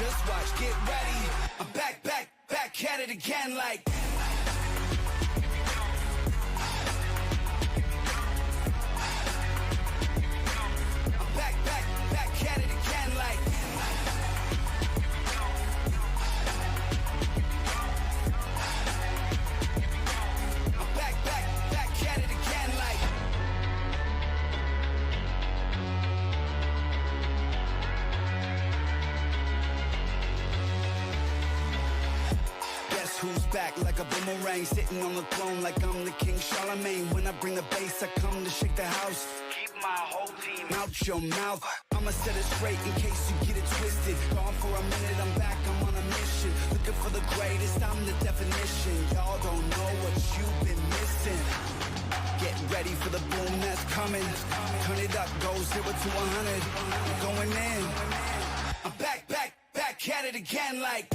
Just watch, get ready. I'm back at it again like. I'm back at it again like. I'm back at it again like. Guess who's back like a boomerang, sitting on the throne like I'm the King Charlemagne. When I bring the bass, I come to shake the house. Keep my whole team out your mouth. I'ma set it straight in case you get it twisted. Gone for a minute, I'm back, I'm on a mission. Looking for the greatest, I'm the definition. Y'all don't know what you've been missing. Get ready for the boom that's coming. Turn it up, go 0 to 100. I'm going in. I'm back at it again like.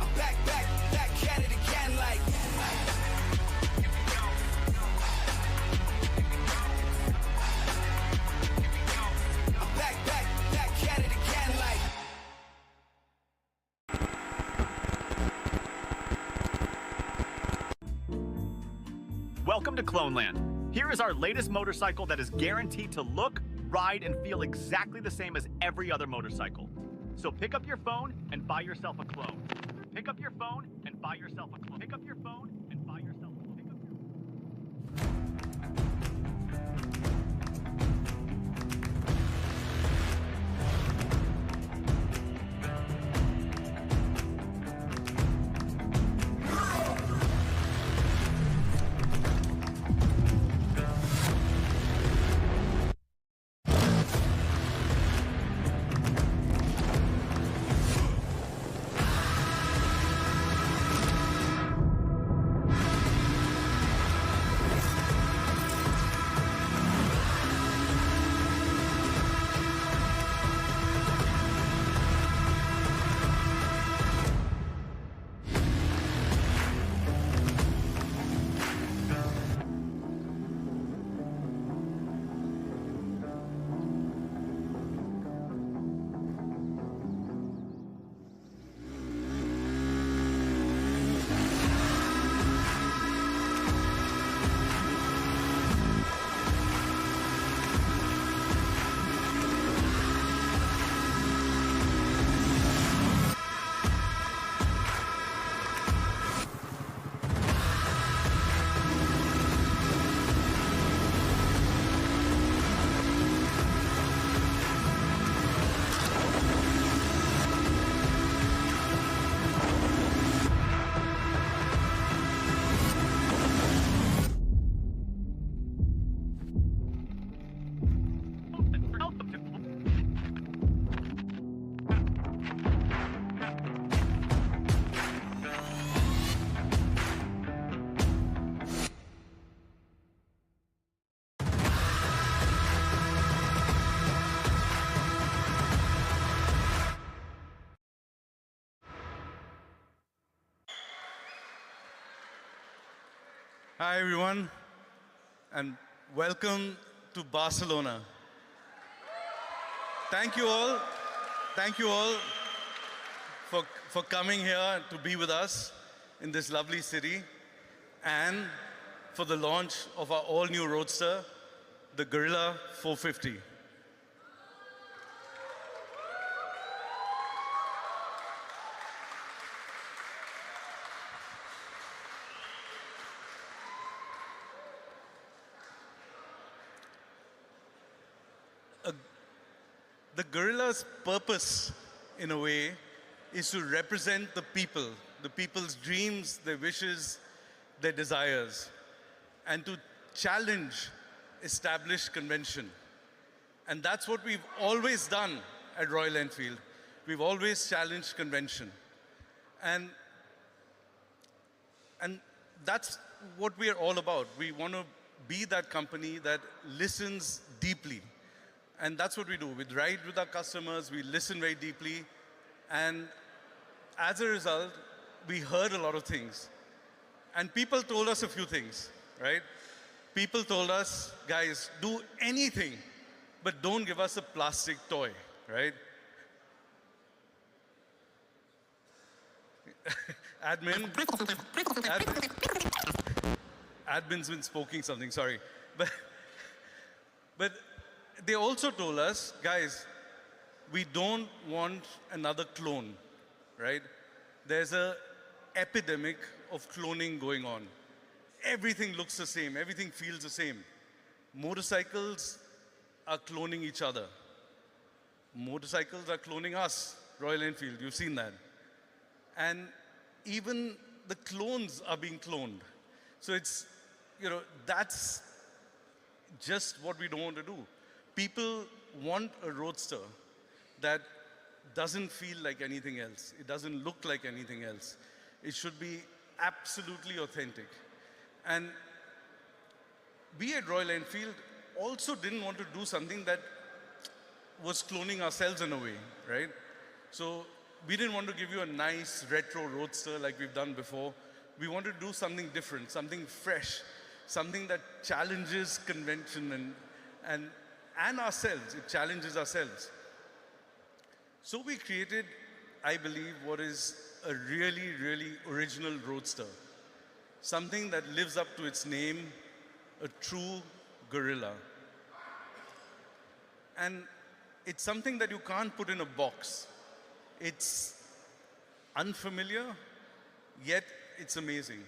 I'm back at it again like. I'm back at it again like. Welcome to Cloneland. Here is our latest motorcycle that is guaranteed to look, ride, and feel exactly the same as every other motorcycle. So pick up your phone and buy yourself a clone. Pick up your phone and buy yourself a clone. Pick up your phone and buy yourself a clone. Pick up your... Hi, everyone, and welcome to Barcelona. Thank you all for coming here to be with us in this lovely city and for the launch of our all-new roadster, the Guerrilla 450. The Guerrilla's purpose, in a way, is to represent the people's dreams, their wishes, their desires, and to challenge established convention. And that's what we've always done at Royal Enfield. We've always challenged convention. And that's what we are all about. We want to be that company that listens deeply. And that's what we do. We ride with our customers, we listen very deeply, and as a result, we heard a lot of things. And people told us a few things, right? People told us, guys, do anything, but don't give us a plastic toy, right? Admin's been smoking something, sorry. But they also told us, guys, we don't want another clone, right? There's a epidemic of cloning going on. Everything looks the same, everything feels the same. Motorcycles are cloning each other. Motorcycles are cloning us, Royal Enfield, you've seen that. And even the clones are being cloned. So it's, that's just what we don't want to do. People want a roadster that doesn't feel like anything else. It doesn't look like anything else. It should be absolutely authentic. And we at Royal Enfield also didn't want to do something that was cloning ourselves in a way, right? So we didn't want to give you a nice retro roadster like we've done before. We wanted to do something different, something fresh, something that challenges convention and ourselves. It challenges ourselves. So we created, I believe, what is a really, really original roadster. Something that lives up to its name, a true Guerrilla. And it's something that you can't put in a box. It's unfamiliar, yet it's amazing.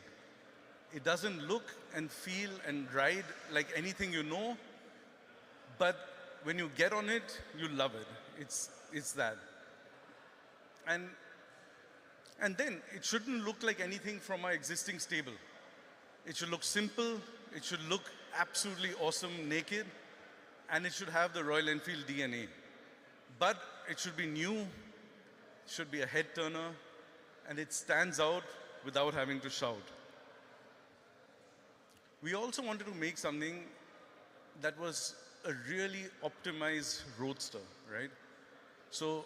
It doesn't look and feel and ride like anything you know, but when you get on it, you love it. It's that. And then it shouldn't look like anything from our existing stable. It should look simple, it should look absolutely awesome naked, and it should have the Royal Enfield DNA. But it should be new, it should be a head turner, and it stands out without having to shout. We also wanted to make something that was a really optimized roadster, right? So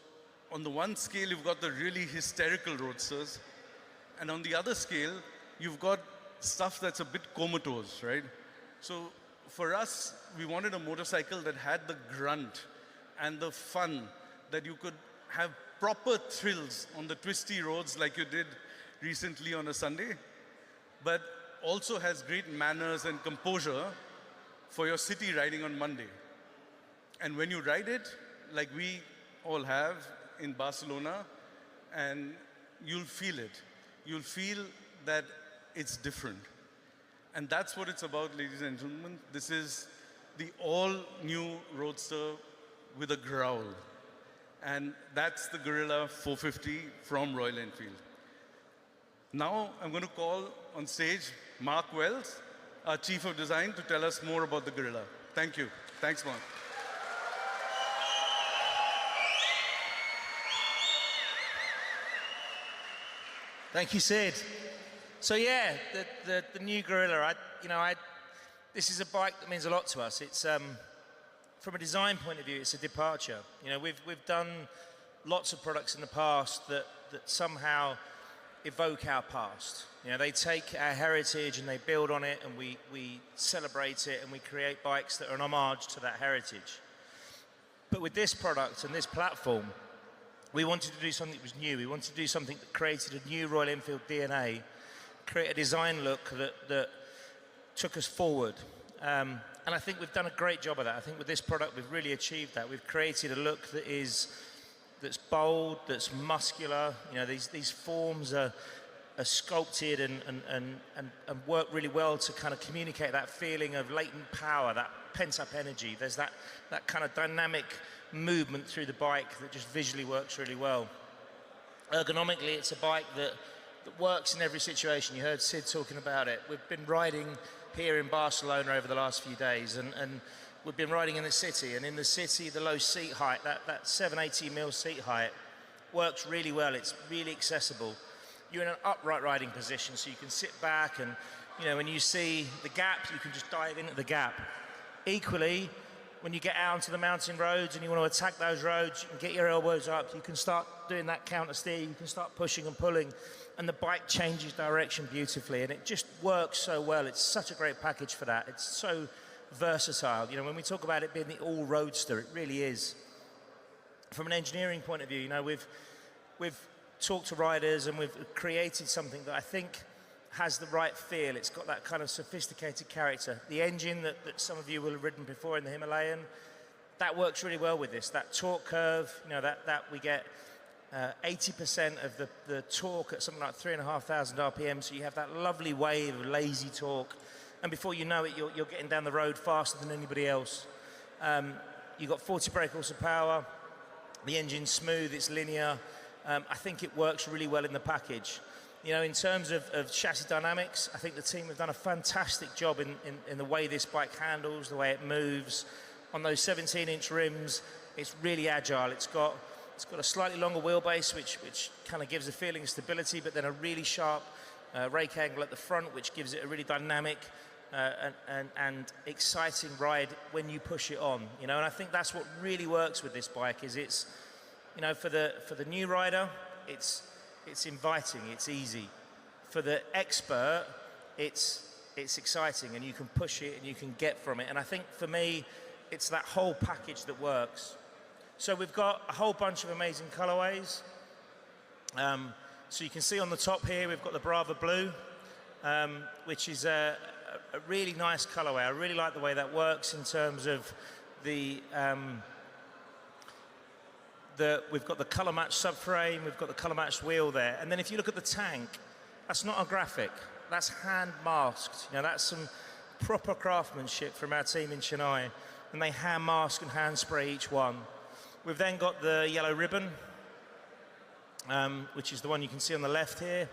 on the one scale, you've got the really hysterical roadsters, and on the other scale, you've got stuff that's a bit comatose, right? So for us, we wanted a motorcycle that had the grunt and the fun, that you could have proper thrills on the twisty roads like you did recently on a Sunday, but also has great manners and composure for your city riding on Monday. And when you ride it, like we all have in Barcelona, and you'll feel it. You'll feel that it's different. And that's what it's about, ladies and gentlemen. This is the all-new roadster with a growl. And that's the Guerrilla 450 from Royal Enfield. Now I'm going to call on stage Mark Wells, our Chief of Design, to tell us more about the Guerrilla. Thank you. Thanks, Mark. Thank you, Sid. So yeah, the new Guerrilla. This is a bike that means a lot to us. It's from a design point of view, it's a departure. We've done lots of products in the past that somehow evoke our past. They take our heritage and they build on it, and we celebrate it, and we create bikes that are an homage to that heritage. But with this product and this platform, we wanted to do something that was new. We wanted to do something that created a new Royal Enfield DNA, create a design look that took us forward. And I think we've done a great job of that. I think with this product, we've really achieved that. We've created a look that's bold, that's muscular. These forms are sculpted and work really well to kind of communicate that feeling of latent power, that pent-up energy. There's that kind of dynamic movement through the bike that just visually works really well. Ergonomically, it's a bike that works in every situation. You heard Sid talking about it. We've been riding here in Barcelona over the last few days, and we've been riding in the city. And in the city, the low seat height, that 780mm seat height, works really well. It's really accessible. You're in an upright riding position, so you can sit back, and when you see the gap, you can just dive into the gap. Equally, when you get out onto the mountain roads and you want to attack those roads, you can get your elbows up, you can start doing that counter steer, you can start pushing and pulling, and the bike changes direction beautifully, and it just works so well. It's such a great package for that. It's so versatile. You know, when we talk about it being the all roadster, it really is. From an engineering point of view, you know, we've talked to riders and we've created something that I think has the right feel. It's got that kind of sophisticated character. The engine that some of you will have ridden before in the Himalayan, that works really well with this. That torque curve, you know, that we get 80% of the torque at something like 3,500 RPM, so you have that lovely wave of lazy torque, and before you know it, you're getting down the road faster than anybody else. You've got 40 brake horse of power, the engine's smooth, it's linear. I think it works really well in the package. You know, in terms of chassis dynamics, I think the team have done a fantastic job in the way this bike handles, the way it moves. On those 17-inch rims, it's really agile. It's got a slightly longer wheelbase, which kind of gives a feeling of stability, but then a really sharp rake angle at the front, which gives it a really dynamic and exciting ride when you push it on. You know, and I think that's what really works with this bike. Is it's, you know, for the new rider, it's inviting, it's easy. For the expert, it's exciting, and you can push it and you can get from it. And I think for me, it's that whole package that works. So we've got a whole bunch of amazing colorways. So you can see on the top here, we've got the Brava Blue, which is a really nice colorway. I really like the way that works in terms of we've got the color matched subframe, we've got the color matched wheel there, and then if you look at the tank, that's not a graphic, that's hand masked. You know, that's some proper craftsmanship from our team in Chennai, and they hand mask and hand spray each one. We've then got the yellow ribbon, which is the one you can see on the left here.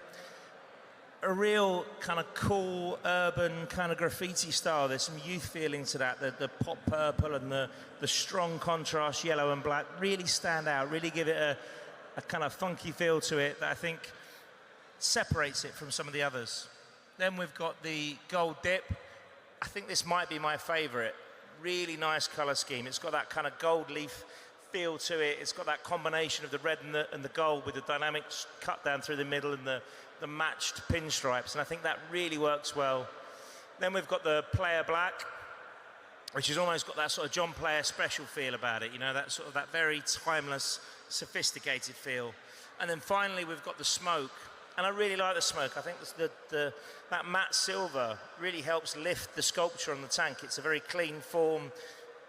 A real kind of cool, urban, kind of graffiti style. There's some youth feeling to that. The pop purple and the strong contrast yellow and black really stand out, really give it a kind of funky feel to it that I think separates it from some of the others. Then we've got the gold dip. I think this might be my favorite. Really nice color scheme. It's got that kind of gold leaf feel to it. It's got that combination of the red and the gold with the dynamic cut down through the middle and the matched pinstripes, and I think that really works well. Then we've got the Player Black, which has almost got that sort of John Player special feel about it, you know, that sort of that very timeless, sophisticated feel. And then finally we've got the smoke, and I really like the smoke. I think that matte silver really helps lift the sculpture on the tank. It's a very clean form.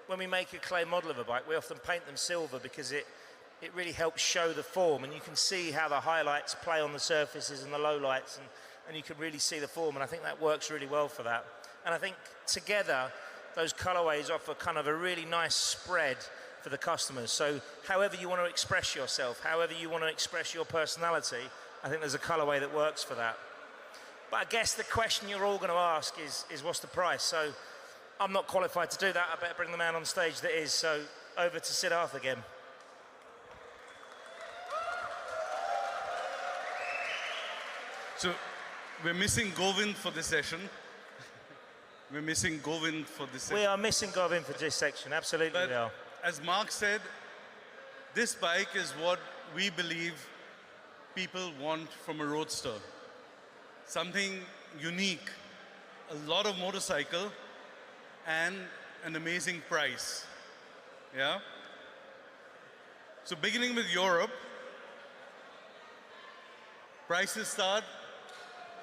When we make a clay model of a bike, we often paint them silver because it really helps show the form, and you can see how the highlights play on the surfaces and the lowlights, and you can really see the form, and I think that works really well for that. And I think together, those colorways offer kind of a really nice spread for the customers. So however you want to express yourself, however you want to express your personality, I think there's a colorway that works for that. But I guess the question you're all going to ask is what's the price? So I'm not qualified to do that. I better bring the man on stage that is. So over to Siddharth again. So we're missing Govind for this session. We're missing Govind for this section. We are missing Govind for this section, absolutely But we are. as Mark said, this bike is what we believe people want from a roadster. Something unique, a lot of motorcycle, and an amazing price. Yeah? So beginning with Europe, prices start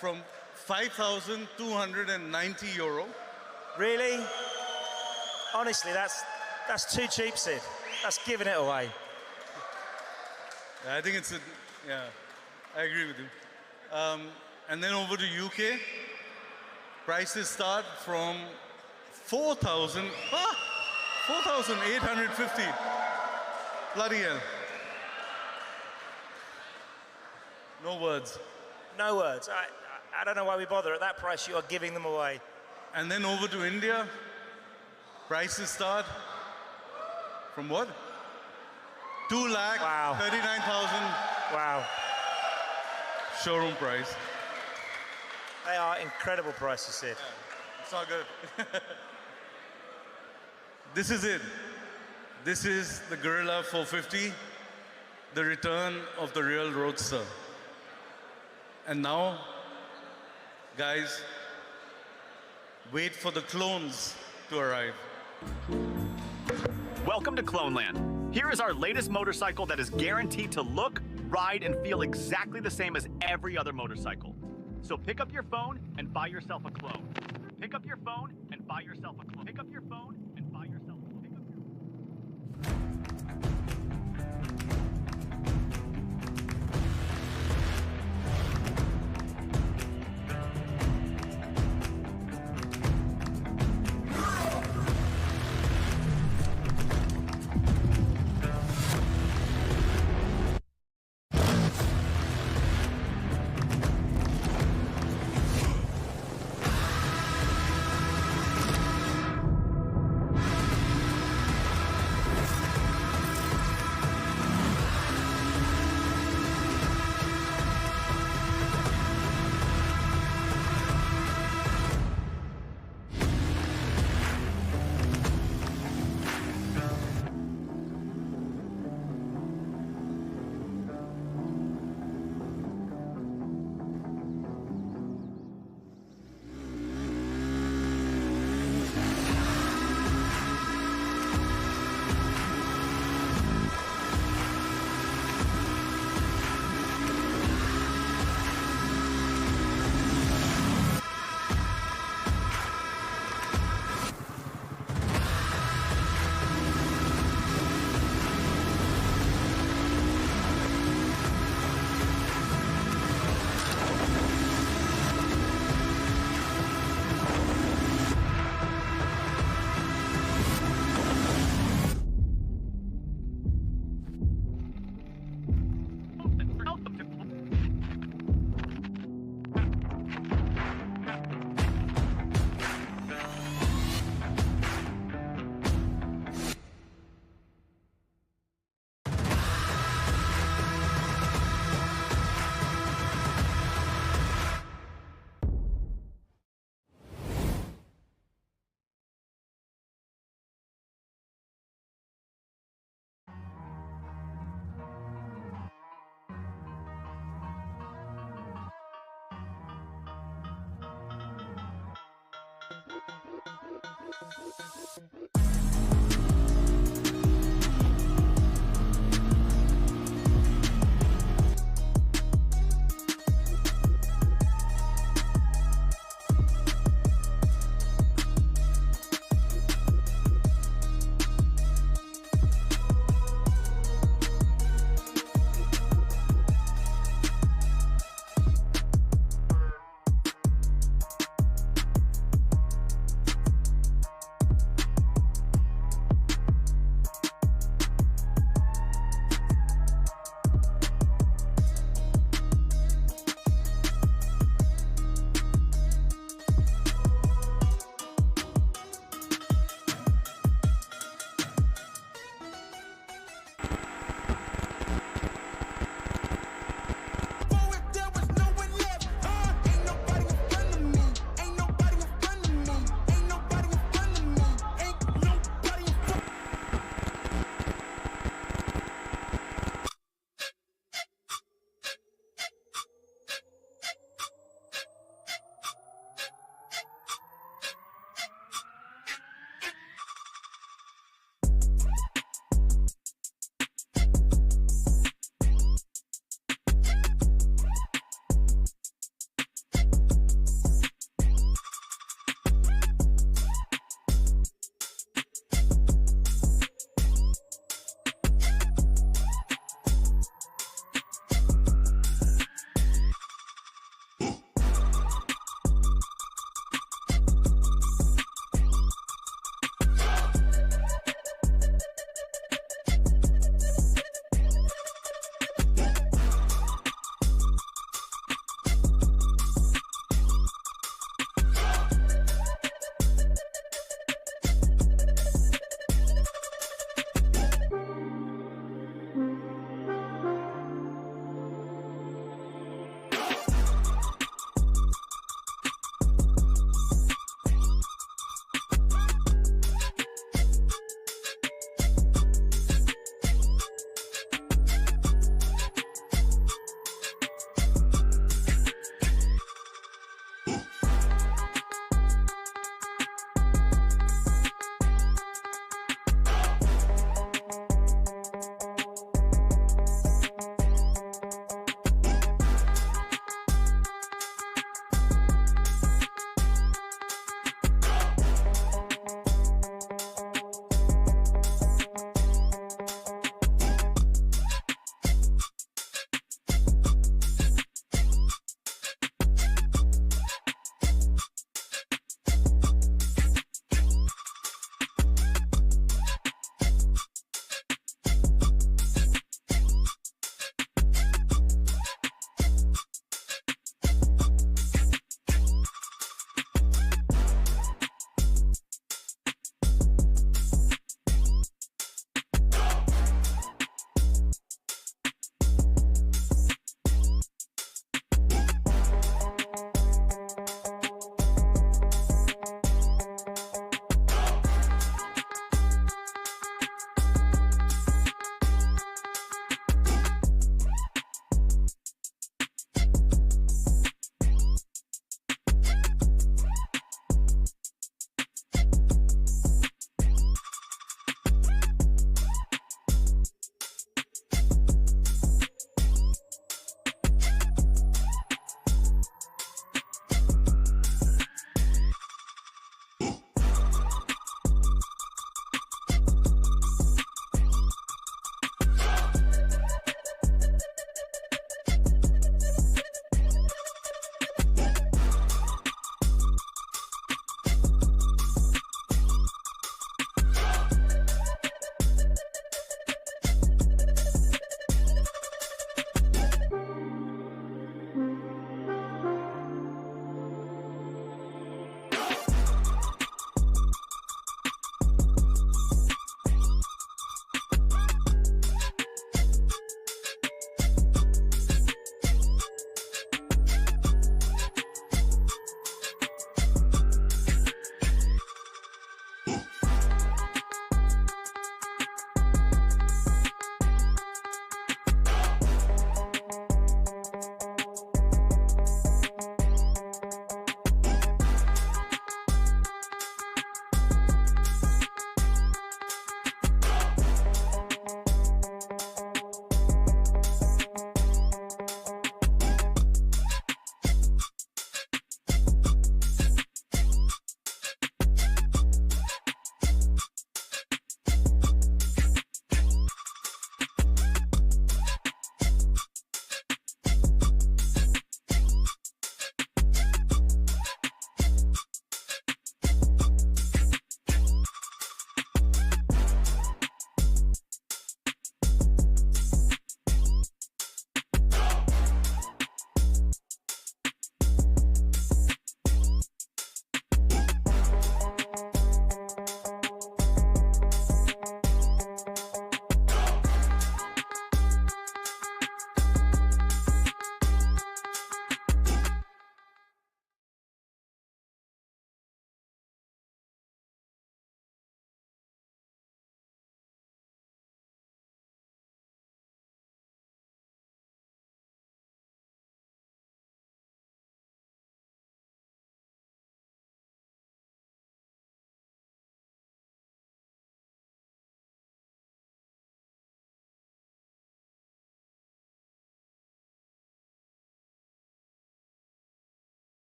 from 5,290 euro. Really? Honestly, that's too cheap, Sid. That's giving it away. I think it's yeah, I agree with you. And then over to UK, prices start from 4,850. Bloody hell. No words. No words. I don't know why we bother. At that price, you are giving them away. And then over to India, prices start from what? 2,39,000. Wow. Showroom price. They are incredible prices, Sid. Yeah, it's not good. This is it. This is the Guerrilla 450, the return of the real roadster. And now, guys, wait for the clones to arrive. Welcome to Cloneland. Here is our latest motorcycle that is guaranteed to look, ride, and feel exactly the same as every other motorcycle. So pick up your phone and buy yourself a clone. Pick up your phone and buy yourself a clone. Pick up your phone and buy yourself a clone. Pick up your...